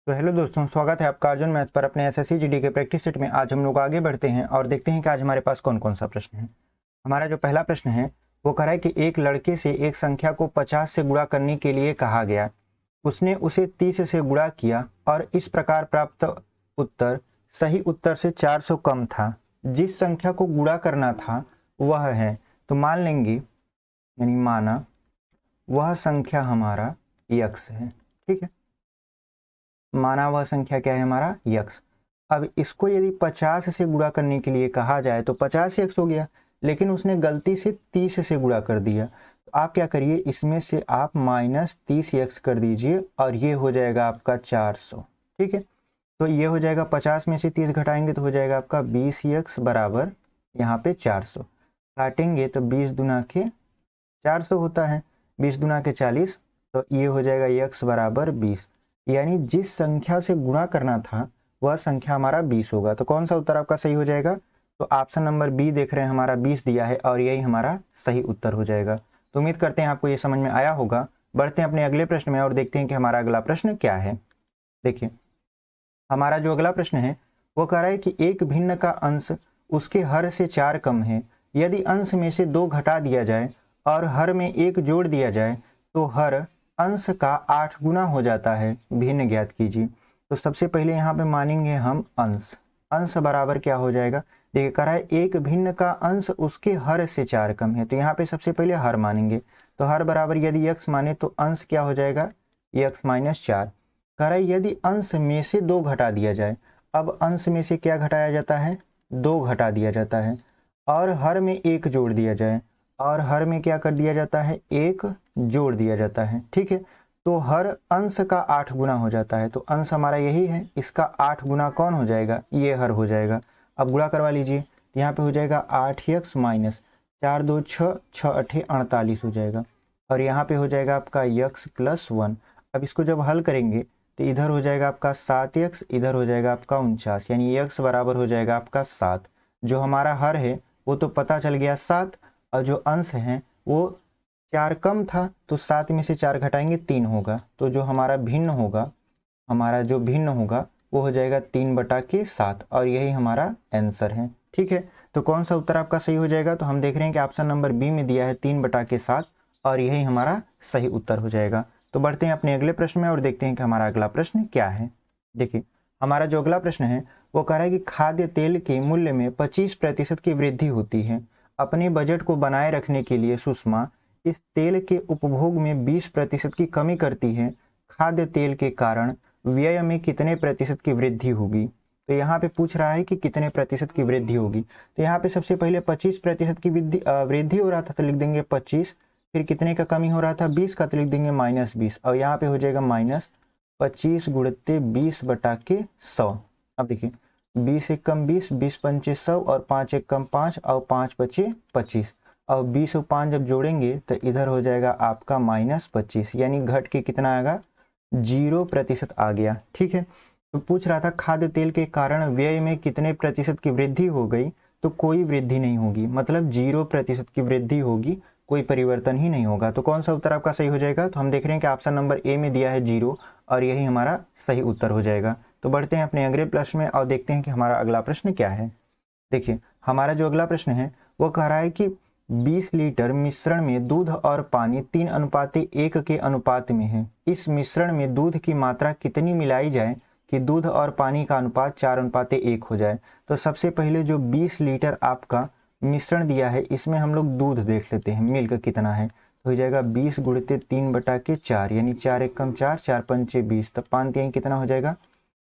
तो हेलो दोस्तों, स्वागत है आपका अर्जुन मैथ्स पर अपने एसएससी जीडी के प्रैक्टिस सेट में। आज हम लोग आगे बढ़ते हैं और देखते हैं कि आज हमारे पास कौन कौन सा प्रश्न है। हमारा जो पहला प्रश्न है वो कह रहा है कि एक लड़के से एक संख्या को 50 से गुणा करने के लिए कहा गया। उसने उसे 30 से गुणा किया और इस प्रकार प्राप्त उत्तर सही उत्तर से 400 कम था। जिस संख्या को गुणा करना था वह है, तो मान लेंगे यानी माना वह संख्या हमारा यक्स है। ठीक है, माना वह संख्या क्या है हमारा यक्स। अब इसको यदि 50 से गुणा करने के लिए कहा जाए तो 50 यक्स हो गया, लेकिन उसने गलती से 30 से गुणा कर दिया। तो आप क्या करिए, इसमें से आप -30 यक्स कर दीजिए और ये हो जाएगा आपका 400। ठीक है, तो ये हो जाएगा 50 में से 30 घटाएंगे तो हो जाएगा आपका 20 यक्स बराबर यहाँ पे 400। काटेंगे तो 20 दुना के 400 होता है, 20 दुना के 40, तो ये हो जाएगा यक्स बराबर 20। यानी जिस संख्या से गुणा करना था वह संख्या हमारा 20 होगा। तो कौन सा उत्तर आपका सही हो जाएगा? तो ऑप्शन नंबर बी देख रहे हैं, हमारा 20 दिया है और यही हमारा सही उत्तर हो जाएगा। तो उम्मीद करते हैं आपको ये समझ में आया होगा। बढ़ते हैं अपने अगले प्रश्न में और देखते हैं कि हमारा अगला प्रश्न क्या है। देखिए, हमारा जो अगला प्रश्न है वो कह रहा है कि एक भिन्न का अंश उसके हर से 4 कम है। यदि अंश में से 2 घटा दिया जाए और हर में 1 जोड़ दिया जाए तो हर अंश का 8 गुना हो जाता है। भिन्न ज्ञात कीजिए। तो सबसे पहले यहाँ पे मानेंगे हम अंश। अंश बराबर क्या हो जाएगा? देखिए, कह रहा है एक भिन्न का अंश उसके हर से 4 कम है, तो यहाँ पे सबसे पहले हर मानेंगे। तो हर बराबर यदि यक्स माने तो अंश क्या हो जाएगा? X minus 4। कह रहा है यदि अंश में से 2 घटा दिया जाए। अब अंश में से क्या घटाया जाता है? 2 घटा दिया जाता है और हर में 1 जोड़ दिया जाए और हर में क्या कर दिया जाता है? 1 जोड़ दिया जाता है। ठीक है, तो हर अंश का 8 गुना हो जाता है। तो अंश हमारा यही है, इसका 8 गुना कौन हो जाएगा? ये हर हो जाएगा। अब गुणा करवा लीजिए, यहाँ पे हो जाएगा 8 यक्स माइनस 4 2 6 6 8 48 हो जाएगा और यहाँ पे हो जाएगा आपका यक्स प्लस 1। अब इसको जब हल करेंगे तो इधर हो जाएगा आपका 7 यक्स, इधर हो जाएगा आपका 49, यानी यक्स बराबर हो जाएगा आपका 7। जो हमारा हर है वो तो पता चल गया 7, और जो अंश है वो 4 कम था, तो 7 में से 4 घटाएंगे 3 होगा। तो जो हमारा भिन्न होगा, हमारा जो भिन्न होगा वो हो जाएगा 3/7 और यही हमारा आंसर है। ठीक है, तो कौन सा उत्तर आपका सही हो जाएगा? तो हम देख रहे हैं कि ऑप्शन नंबर बी में दिया है 3/7 और यही हमारा सही उत्तर हो जाएगा। तो बढ़ते हैं अपने अगले प्रश्न में और देखते हैं कि हमारा अगला प्रश्न क्या है। देखिए, हमारा जो अगला प्रश्न है वो कह रहा है कि खाद्य तेल के मूल्य में 25% की वृद्धि होती है। अपने बजट को बनाए रखने के लिए सुषमा इस तेल के उपभोग में 20% की कमी करती है। खाद्य तेल के कारण व्यय में कितने प्रतिशत की वृद्धि होगी? तो यहाँ पे पूछ रहा है कि कितने प्रतिशत की वृद्धि होगी। तो यहाँ पे सबसे पहले 25% की वृद्धि हो रहा था, तो लिख देंगे 25। फिर कितने का कमी हो रहा था? 20 का, तो लिख देंगे -20 और यहाँ पे हो जाएगा -25 गुणित 20/100। अब देखिए, 20 एक कम 20, 20 पंचे 100 और 5 एक कम 5 और 5 बचे 25 और 20 और 5 जब जोड़ेंगे तो इधर हो जाएगा आपका -25, यानी घट के कितना आएगा? 0% आ गया। ठीक है, तो पूछ रहा था खाद्य तेल के कारण व्यय में कितने प्रतिशत की वृद्धि हो गई? तो कोई वृद्धि नहीं होगी, मतलब 0% की वृद्धि होगी, कोई परिवर्तन ही नहीं होगा। तो कौन सा उत्तर आपका सही हो जाएगा? तो हम देख रहे हैं कि ऑप्शन नंबर ए में दिया है 0 और यही हमारा सही उत्तर हो जाएगा। तो बढ़ते हैं अपने अगले प्रश्न में और देखते हैं कि हमारा अगला प्रश्न क्या है। देखिए, हमारा जो अगला प्रश्न है वो कह रहा है कि 20 लीटर मिश्रण में दूध और पानी 3:1 के अनुपात में है। इस मिश्रण में दूध की मात्रा कितनी मिलाई जाए कि दूध और पानी का अनुपात 4:1 हो जाए? तो सबसे पहले जो 20 लीटर आपका मिश्रण दिया है इसमें हम लोग दूध देख लेते हैं, मिल्क कितना है। तो हो जाएगा 20 गुणित 3/4, यानी 4 एक कम 4, 4 पंचे 20, तो 5 तिहाई कितना हो जाएगा?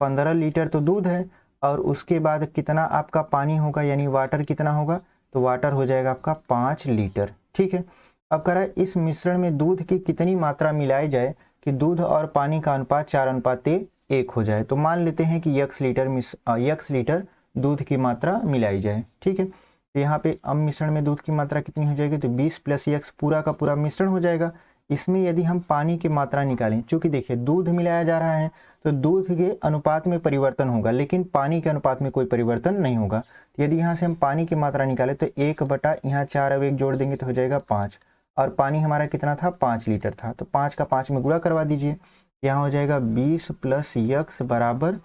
15 लीटर तो दूध है और उसके बाद कितना आपका पानी होगा, यानी वाटर कितना होगा? तो वाटर हो जाएगा आपका 5 लीटर। ठीक है, अब कह रहा है इस मिश्रण में दूध की कितनी मात्रा मिलाई जाए कि दूध और पानी का अनुपात 4:1 हो जाए? तो मान लेते हैं कि यक्स लीटर दूध की मात्रा मिलाई जाए। ठीक है, तो यहाँ पे अब मिश्रण में दूध की मात्रा कितनी हो जाएगी? तो 20 + यक्स पूरा का पूरा मिश्रण हो जाएगा। इसमें यदि हम पानी की मात्रा निकालें, चूंकि देखिए दूध मिलाया जा रहा है तो दूध के अनुपात में परिवर्तन होगा, लेकिन पानी के अनुपात में कोई परिवर्तन नहीं होगा। तो यदि यहाँ से हम पानी की मात्रा निकालें तो 1 बटा यहाँ 4 अब 1 जोड़ देंगे तो हो जाएगा 5 और पानी हमारा कितना था? 5 लीटर था। तो 5 का 5 में गुणा करवा दीजिए, यहाँ हो जाएगा 20 प्लस यक्स बराबर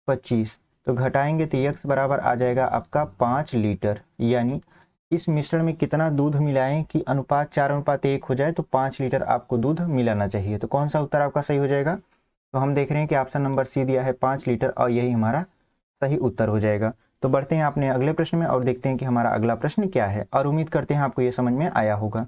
25, तो घटाएंगे तो यक्स बराबर आ जाएगा आपका 5 लीटर। यानी इस मिश्रण में कितना दूध मिलाएं कि अनुपात 4:1 हो जाए, तो 5 लीटर आपको दूध मिलाना चाहिए। तो कौन सा उत्तर आपका सही हो जाएगा? तो हम देख रहे हैं कि ऑप्शन नंबर सी दिया है 5 लीटर, और यही हमारा सही उत्तर हो जाएगा। तो बढ़ते हैं अपने अगले प्रश्न में और देखते हैं कि हमारा अगला प्रश्न क्या है, और उम्मीद करते हैं आपको ये समझ में आया होगा।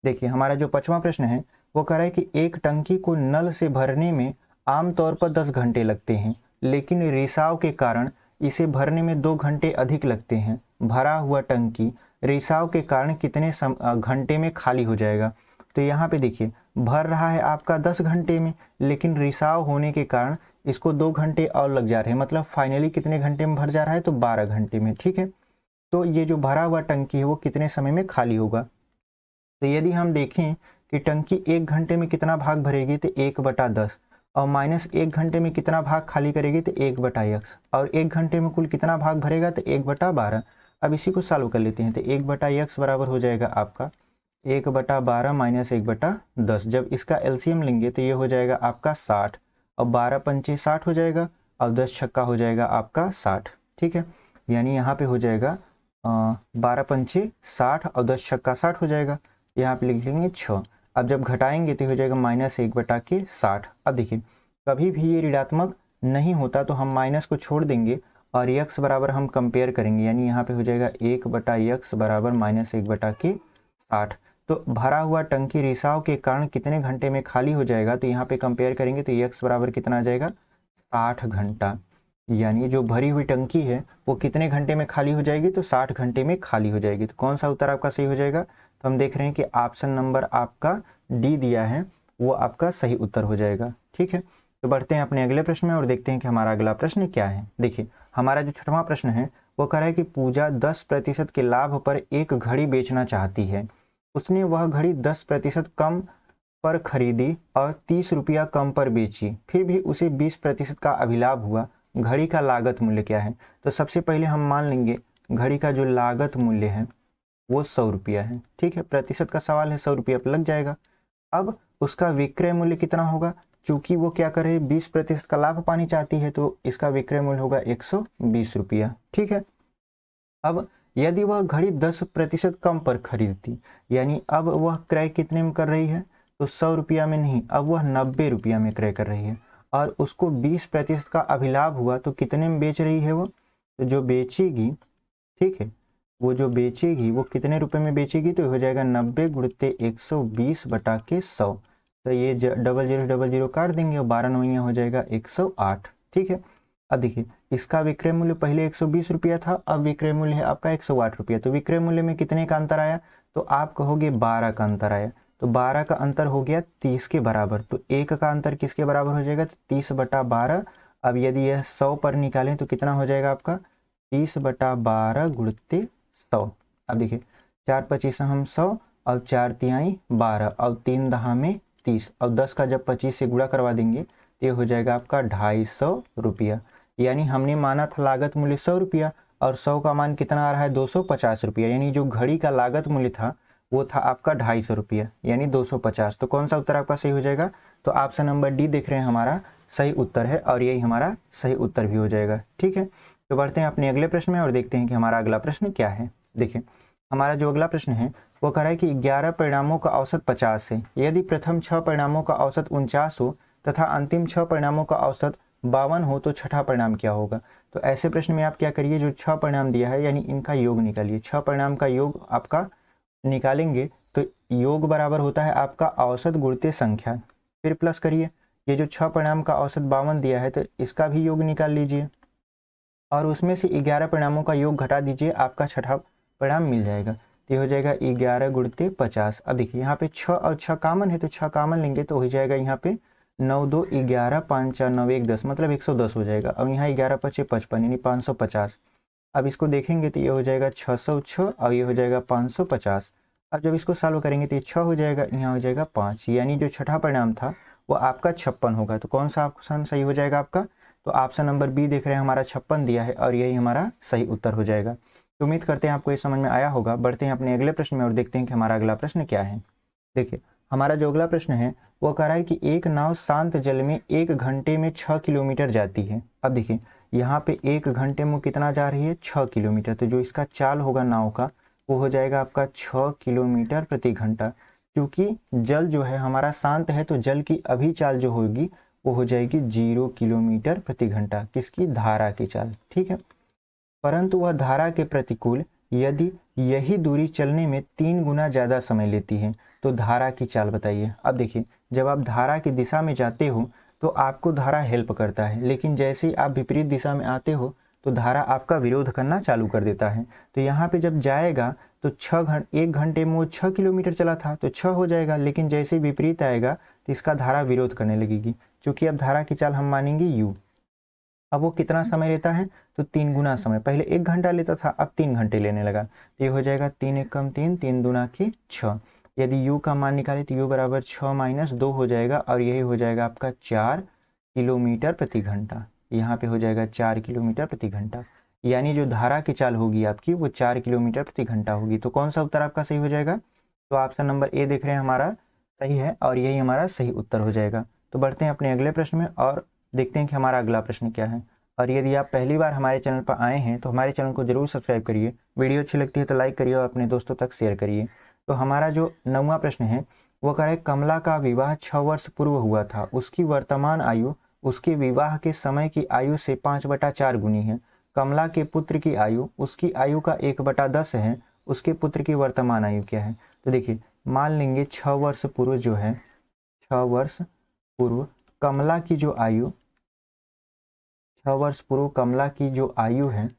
देखिए हमारा जो 5वां प्रश्न है वो कह रहा है कि एक टंकी को नल से भरने में आमतौर पर 10 घंटे लगते हैं, लेकिन रिसाव के कारण इसे भरने में 2 घंटे अधिक लगते हैं। भरा हुआ टंकी रिसाव के कारण कितने घंटे में खाली हो जाएगा? तो यहाँ पे देखिए भर रहा है आपका 10 घंटे में, लेकिन रिसाव होने के कारण इसको 2 घंटे और लग जा रहे हैं, मतलब फाइनली कितने घंटे में भर जा रहा है? तो 12 घंटे में। ठीक है, तो ये जो भरा हुआ टंकी है वो कितने समय में खाली होगा? तो यदि हम देखें कि टंकी 1 घंटे में कितना भाग भरेगी, तो 1/10, और माइनस 1 घंटे में कितना भाग खाली करेगी, तो 1/x, और 1 घंटे में कुल कितना भाग भरेगा, तो 1/12। अब इसी को सॉल्व कर लेते हैं, तो 1/x बराबर हो जाएगा आपका 1/12 माइनस 1/10। जब इसका एलसीएम लेंगे तो ये हो जाएगा आपका 60, और 12 पंचे 60 हो जाएगा, और 10 छक्का हो जाएगा आपका 60। ठीक है, यानी यहाँ पे हो जाएगा 12 पंचे 60 और 10 छक्का 60 हो जाएगा। यहाँ पे लिख लेंगे 6। अब जब घटाएंगे तो हो जाएगा -1/60। अब देखिए कभी भी ये ऋणात्मक नहीं होता तो हम माइनस को छोड़ देंगे और x बराबर हम कंपेयर करेंगे, यानी यहाँ पे हो जाएगा 1/x बराबर -1/60। तो भरा हुआ टंकी रिसाव के कारण कितने घंटे में खाली हो जाएगा? तो यहाँ पे कंपेयर करेंगे तो x बराबर कितना आ जाएगा? 60 घंटा। यानी जो भरी हुई टंकी है वो कितने घंटे में खाली हो जाएगी? तो 60 घंटे में खाली हो जाएगी। तो कौन सा उत्तर आपका सही हो जाएगा? तो हम देख रहे हैं कि ऑप्शन नंबर आपका डी दिया है वो आपका सही उत्तर हो जाएगा। ठीक है, तो बढ़ते हैं अपने अगले प्रश्न में और देखते हैं कि हमारा अगला प्रश्न क्या है। देखिए हमारा जो 6वां प्रश्न है वो कह रहा है कि पूजा 10% के लाभ पर एक घड़ी बेचना चाहती है। उसने वह घड़ी 10% कम पर खरीदी और 30 रुपया कम पर बेची, फिर भी उसे 20% का अभिलाभ हुआ। घड़ी का लागत मूल्य क्या है? तो सबसे पहले हम मान लेंगे घड़ी का जो लागत मूल्य है वो 100 रुपया है। ठीक है, प्रतिशत का सवाल है, 100 रुपया पर लग जाएगा। अब उसका विक्रय मूल्य कितना होगा? चूंकि वो क्या करे 20% का लाभ पानी चाहती है, तो इसका विक्रय मूल्य होगा 120 रुपया। ठीक है, अब यदि वह घड़ी 10% कम पर खरीदती, यानी अब वह क्रय कितने में कर रही है? तो 100 रुपया में नहीं, अब वह 90 रुपया में क्रय कर रही है, और उसको 20% का अभिलाभ हुआ, तो कितने में बेच रही है वो? तो जो बेचेगी, ठीक है, वो जो बेचेगी वो कितने रुपए में बेचेगी? तो हो जाएगा 90 गुणित 120/100। तो ये 0000 काट देंगे और 12 नौइयाँ हो जाएगा 108। ठीक है, अब देखिए इसका विक्रय मूल्य पहले 120 रुपया था, अब विक्रय मूल्य है आपका 108 रुपया। तो विक्रय मूल्य में कितने का अंतर आया? तो आप कहोगे 12 का अंतर आया। तो 12 का अंतर हो गया 30 के बराबर, तो 1 का अंतर किसके बराबर हो जाएगा? तो 30/12। अब यदि यह 100 पर निकालें तो कितना हो जाएगा आपका? 30/12 गुणित 100। अब देखिए 4 25 हम 100, और 4 तिहाई 12, और 3 दहा में 30, और 10 का जब 25 से गुणा करवा देंगे तो ये हो जाएगा आपका 250 रुपया। यानी हमने माना था लागत मूल्य 100 रुपया, और 100 का मान कितना आ रहा है? 250 रुपया। यानी जो घड़ी का लागत मूल्य था वो था आपका 250 रुपया, यानी 250। तो कौन सा उत्तर आपका सही हो जाएगा? तो ऑप्शन नंबर डी देख रहे हैं हमारा सही उत्तर है, और यही हमारा सही उत्तर भी हो जाएगा। ठीक है, तो बढ़ते हैं अपने अगले प्रश्न में और देखते हैं कि हमारा अगला प्रश्न क्या है। देखिए हमारा जो अगला प्रश्न है वो कह रहा है कि 11 परिणामों का औसत 50 है। यदि प्रथम 6 परिणामों का औसत 49 हो तथा अंतिम 6 परिणामों का औसत 52 हो तो छठा परिणाम क्या होगा? तो ऐसे प्रश्न में आप क्या करिए, जो 6 परिणाम दिया है यानी इनका योग निकालिए। 6 परिणाम का योग आपका निकालेंगे तो योग बराबर होता है आपका औसत गुणित संख्या, फिर प्लस करिए। ये जो 6 परिणाम का औसत 52 दिया है तो इसका भी योग निकाल लीजिए, और उसमें से 11 परिणामों का योग घटा दीजिए, आपका छठा परिणाम मिल जाएगा। तो ये हो जाएगा 11 गुणित 50। अब देखिए यहाँ पे 6 और 6 कामन है, तो 6 कामन लेंगे तो हो जाएगा यहाँ पे 9 2 11 5 4 9 1 10, मतलब 110 हो जाएगा। अब यहाँ 11 5 55 यानी 550। अब इसको देखेंगे तो ये हो जाएगा 606, और ये हो जाएगा 550। अब जब इसको सॉल्व करेंगे तो ये 6 हो जाएगा, यहाँ हो जाएगा 5, यानी जो छठा परिणाम था वो आपका 56 होगा। तो कौन सा ऑप्शन सही हो जाएगा आपका? तो ऑप्शन नंबर बी देख रहे हैं हमारा 56 दिया है, और यही हमारा सही उत्तर हो जाएगा। तो उम्मीद करते हैं आपको ये समझ में आया होगा। बढ़ते हैं अपने अगले प्रश्न में और देखते हैं कि हमारा अगला प्रश्न क्या है। देखिए हमारा जो अगला प्रश्न है वो कह रहा है कि एक नाव शांत जल में 1 घंटे में 6 किलोमीटर जाती है। अब देखिए यहाँ पे 1 घंटे में कितना जा रही है, 6 किलोमीटर। तो जो इसका चाल होगा नाव का वो हो जाएगा आपका 6 किलोमीटर प्रति घंटा। क्योंकि जल जो है हमारा शांत है तो जल की अभी चाल जो होगी वो हो जाएगी 0 किलोमीटर प्रति घंटा, किसकी, धारा की चाल। ठीक है, परंतु वह धारा के प्रतिकूल यदि यही दूरी चलने में 3 गुना ज़्यादा समय लेती है तो धारा की चाल बताइए। अब देखिए जब आप धारा की दिशा में जाते हो तो आपको धारा हेल्प करता है, लेकिन जैसे ही आप विपरीत दिशा में आते हो तो धारा आपका विरोध करना चालू कर देता है। तो यहाँ पे जब जाएगा तो 1 घंटे में वो 6 किलोमीटर चला था तो 6 हो जाएगा, लेकिन जैसे ही विपरीत आएगा तो इसका धारा विरोध करने लगेगी। चूँकि अब धारा की चाल हम मानेंगे u। अब वो कितना समय लेता है, तो 3 गुना समय। पहले 1 घंटा लेता था, अब 3 घंटे लेने लगा। तो ये हो जाएगा 3 एक कम 3, 3 दूना के 6। यदि u का मान निकाले तो u बराबर 6 माइनस 2 हो जाएगा और यही हो जाएगा आपका 4 किलोमीटर प्रति घंटा। यहाँ पे हो जाएगा 4 किलोमीटर प्रति घंटा, यानी जो धारा की चाल होगी आपकी वो 4 किलोमीटर प्रति घंटा होगी। तो कौन सा उत्तर आपका सही हो जाएगा, तो ऑप्शन नंबर ए देख रहे हैं हमारा सही है और यही हमारा सही उत्तर हो जाएगा। तो बढ़ते हैं अपने अगले प्रश्न में और देखते हैं कि हमारा अगला प्रश्न क्या है। और यदि आप पहली बार हमारे चैनल पर आए हैं तो हमारे चैनल को जरूर सब्सक्राइब करिए, वीडियो अच्छी लगती है तो लाइक करिए और अपने दोस्तों तक शेयर करिए। तो हमारा जो 9वां प्रश्न है वो कह रहा है कमला का विवाह 6 वर्ष पूर्व हुआ था, उसकी वर्तमान आयु उसके विवाह के समय की आयु से 5/4 गुनी है। कमला के पुत्र की आयु उसकी आयु का 1/10 है, उसके पुत्र की वर्तमान आयु क्या है। तो देखिए मान लेंगे 6 वर्ष पूर्व जो है, 6 वर्ष पूर्व कमला की जो आयु, 6 वर्ष पूर्व कमला की जो आयु है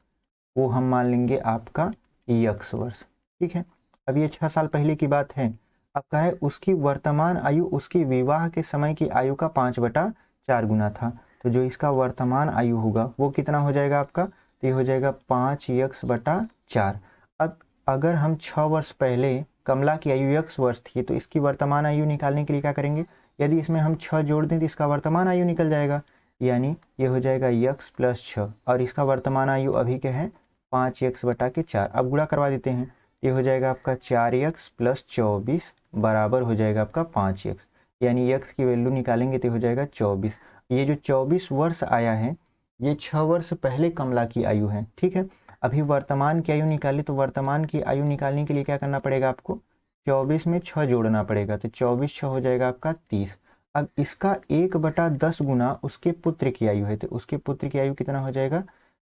वो हम मान लेंगे आपका x वर्ष। ठीक है, अब ये 6 साल पहले की बात है। अब कह है उसकी वर्तमान आयु उसकी विवाह के समय की आयु का 5/4 गुना था। तो जो इसका वर्तमान आयु होगा वो कितना हो जाएगा आपका, तो ये हो जाएगा 5x/4। अब अगर हम 6 वर्ष पहले कमला की आयु x वर्ष थी तो इसकी वर्तमान आयु निकालने के लिए क्या करेंगे, यदि इसमें हम 6 जोड़ दें तो इसका वर्तमान आयु निकल जाएगा, यानी ये हो जाएगा x + 6 और इसका वर्तमान आयु अभी क्या है 5x/4। अब गुणा करवा देते हैं, ये हो जाएगा आपका 4x + 24 बराबर हो जाएगा आपका 5x, यानी x की वैल्यू निकालेंगे तो हो जाएगा 24। ये जो 24 वर्ष आया है ये 6 वर्ष पहले कमला की आयु है। ठीक है, अभी वर्तमान की आयु निकाली तो वर्तमान की आयु निकालने के लिए क्या करना पड़ेगा आपको, 24 में 6 जोड़ना पड़ेगा, तो 24 6 हो जाएगा आपका 30। अब इसका 1/10 गुना उसके पुत्र की आयु है, तो उसके पुत्र की आयु कितना हो जाएगा,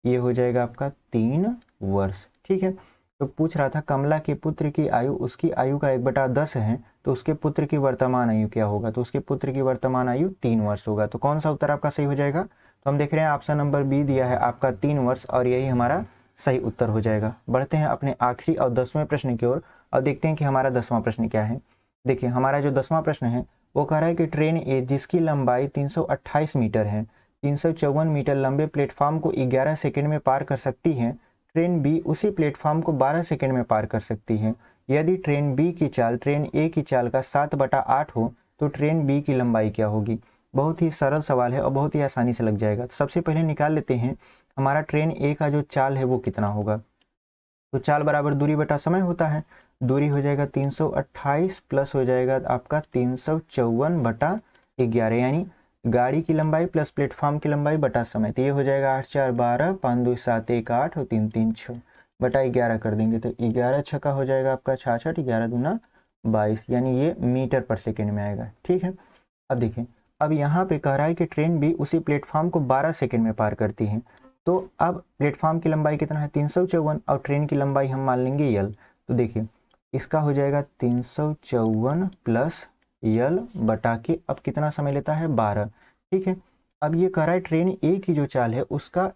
ये हो जाएगा आपका 3 वर्ष। ठीक है, तो पूछ रहा था कमला के पुत्र की आयु उसकी आयु का 1/10 है तो उसके पुत्र की वर्तमान आयु क्या होगा, तो उसके पुत्र की वर्तमान आयु 3 वर्ष होगा। तो कौन सा उत्तर आपका सही हो जाएगा, तो हम देख रहे हैं ऑप्शन नंबर बी दिया है आपका 3 वर्ष और यही हमारा सही उत्तर हो जाएगा। बढ़ते हैं अपने आखिरी और 10वें प्रश्न की ओर और देखते हैं कि हमारा 10वां प्रश्न क्या है। देखिए हमारा जो 10वां प्रश्न है वो कह रहा है कि ट्रेन ए जिसकी लंबाई 328 मीटर है 354 मीटर लंबे प्लेटफॉर्म को 11 सेकंड में पार कर सकती है, ट्रेन बी उसी प्लेटफॉर्म को 12 सेकंड में पार कर सकती है। यदि ट्रेन बी की चाल ट्रेन ए की चाल का 7/8 हो तो ट्रेन बी की लंबाई क्या होगी। बहुत ही सरल सवाल है और बहुत ही आसानी से लग जाएगा। तो सबसे पहले निकाल लेते हैं हमारा ट्रेन ए का जो चाल है वो कितना होगा, तो चाल बराबर दूरी बटा समय होता है। दूरी हो जाएगा 328 प्लस हो जाएगा आपका 354/11, यानी गाड़ी की लंबाई प्लस प्लेटफॉर्म की लंबाई बटा समय। तो ये हो जाएगा 8 4 12 5 2 7 1 8 और 3 3 6 बटा 11 कर देंगे तो 11 6 का हो जाएगा आपका 66, 11 दूना 22, यानी ये मीटर पर सेकेंड में आएगा। ठीक है, अब देखिए अब यहाँ पे कह रहा है कि ट्रेन भी उसी प्लेटफॉर्म को 12 सेकेंड में पार करती है। तो अब प्लेटफॉर्म की लंबाई कितना है 354 और ट्रेन की लंबाई हम मान लेंगे यल। तो देखिए इसका हो जाएगा 354 प्लस यल बटा के अब कितना समय लेता है 12। ठीक है, अब ये कह रहा है ट्रेन ए की जो चाल है उसका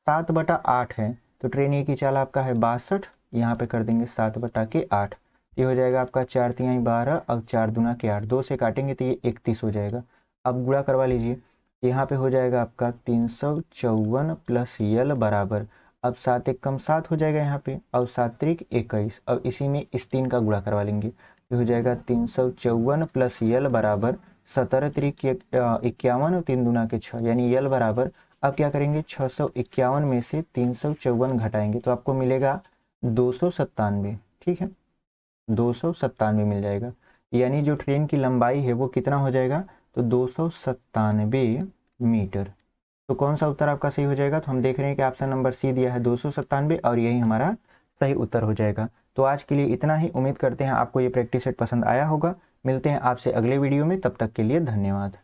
7/8 है, तो ट्रेन ए की चाल आपका है 62, यहाँ पे कर देंगे 7/8। ये हो जाएगा आपका 4 तिहाई 12 और 4 दूना के 8, 2 से काटेंगे तो ये 31 हो जाएगा। अब गुणा करवा लीजिए, यहाँ पे हो जाएगा आपका 354 प्लस यल बराबर, अब 7 एक कम 7 हो जाएगा यहाँ पे और 7 त्रिक 21, अब इसी में इस 3 का गुणा करवा लेंगे। ये हो जाएगा 354 प्लस यल बराबर 17 त्रिक 51 और 3 दूना के 6, यानी यल बराबर अब क्या करेंगे 651 में से 354 घटाएंगे तो आपको मिलेगा 297। ठीक है, 297 मिल जाएगा। यानी जो ट्रेन की लंबाई है वो कितना हो जाएगा, तो 297 मीटर। तो कौन सा उत्तर आपका सही हो जाएगा, तो हम देख रहे हैं कि ऑप्शन नंबर सी दिया है 297 और यही हमारा सही उत्तर हो जाएगा। तो आज के लिए इतना ही। उम्मीद करते हैं आपको ये प्रैक्टिस सेट पसंद आया होगा। मिलते हैं आपसे अगले वीडियो में, तब तक के लिए धन्यवाद।